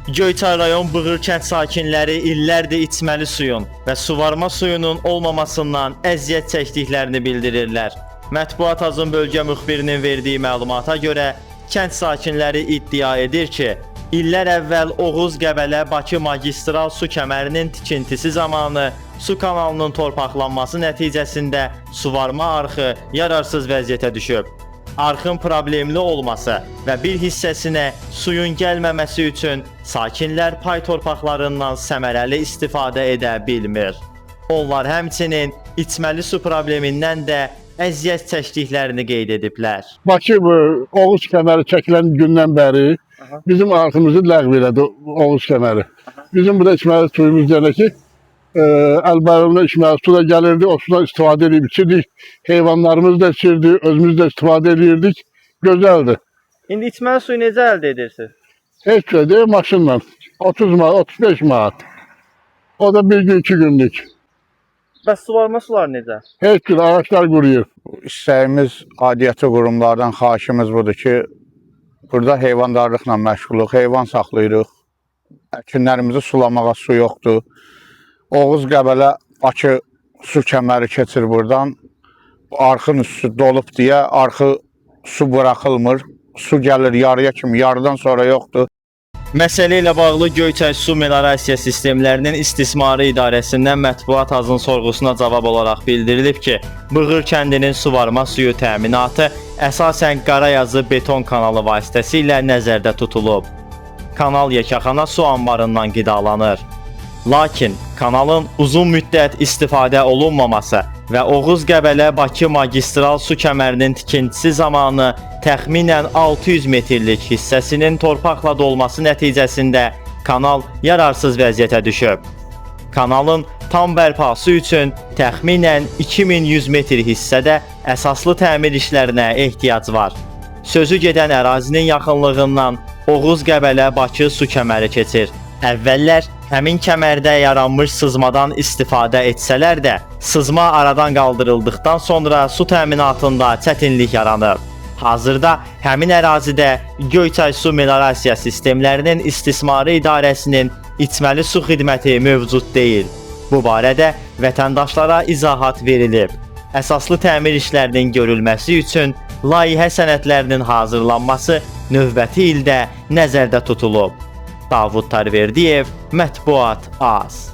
Göyçay rayon Bığır kənd sakinləri illərdir içməli suyun və suvarma suyunun olmamasından əziyyət çəkdiklərini bildirirlər. Mətbuat Azın bölgə müxbirinin verdiyi məlumata görə kənd sakinləri iddia edir ki, illər əvvəl Oğuz-Qəbələ-Bakı magistral su kəmərinin tikintisi zamanı su kanalının torpaqlanması nəticəsində suvarma arxı yararsız vəziyyətə düşüb. Arxın problemli olması və bir hissəsinə suyun gəlməməsi üçün sakinlər pay torpaqlarından səmərəli istifadə edə bilmir. Onlar həmçinin içməli su problemindən də əziyyət çəkdiklərini qeyd ediblər. Bakı Oğuz kəməri çəkilən gündən bəri bizim arxımızı ləğv elədi Oğuz kəməri. Bizim burada içməli suyumuz deyəndə ki, əlbərimlə içməli su da gəlirdi, o sudan istifadə edib içirdik. Heyvanlarımız da içirdi, özümüz də istifadə edirdik. Gözəldir. İndi içməli suyu necə əldə edirsiniz? Heç şey deyil, maşınla. 30 manat, 35 manat. O da bir gün, 2 günlük. Bəs suvarma suları necə? Heç gün ağaçlar quruyur. İstəyimiz aidiyyatı qurumlardan xahişimiz budur ki, burada heyvandarlıqla məşğuluq, heyvan saxlayırıq. Əkinlərimizi sulamağa su yoxdur. Oğuz-Qəbələ-Bakı su kəməri keçir buradan. Arxın üstü dolub deyə arxı su buraxılmır. Su gəlir yarıya kimi, yarıdan sonra yoxdur. Məsələ ilə bağlı Göyçay Su Meliorasiya Sistemlərinin İstismarı İdarəsindən Mətbuat Azın sorğusuna cavab olaraq bildirilib ki, Bığır kəndinin suvarma suyu təminatı əsasən Qarayazı beton kanalı vasitəsilə nəzərdə tutulub. Kanal yekəxana su anbarından qidalanır. Lakin kanalın uzun müddət istifadə olunmaması və Oğuz-Qəbələ-Bakı magistral su kəmərinin tikintisi zamanı təxminən 600 metrlik hissəsinin torpaqla dolması nəticəsində kanal yararsız vəziyyətə düşüb. Kanalın tam bərpası üçün təxminən 2100 metr hissədə əsaslı təmir işlərinə ehtiyac var. Sözü gedən ərazinin yaxınlığından Oğuz-Qəbələ-Bakı su kəməri keçir. Əvvəllər həmin kəmərdə yaranmış sızmadan istifadə etsələr də, sızma aradan qaldırıldıqdan sonra su təminatında çətinlik yaranıb. Hazırda həmin ərazidə Göyçay Su Meliorasiya Sistemlərinin İstismarı İdarəsinin içməli su xidməti mövcud deyil. Bu barədə vətəndaşlara izahat verilib. Əsaslı təmir işlərinin görülməsi üçün layihə sənədlərinin hazırlanması növbəti ildə nəzərdə tutulub. Davud Tarverdiyev, Mətbuat Az.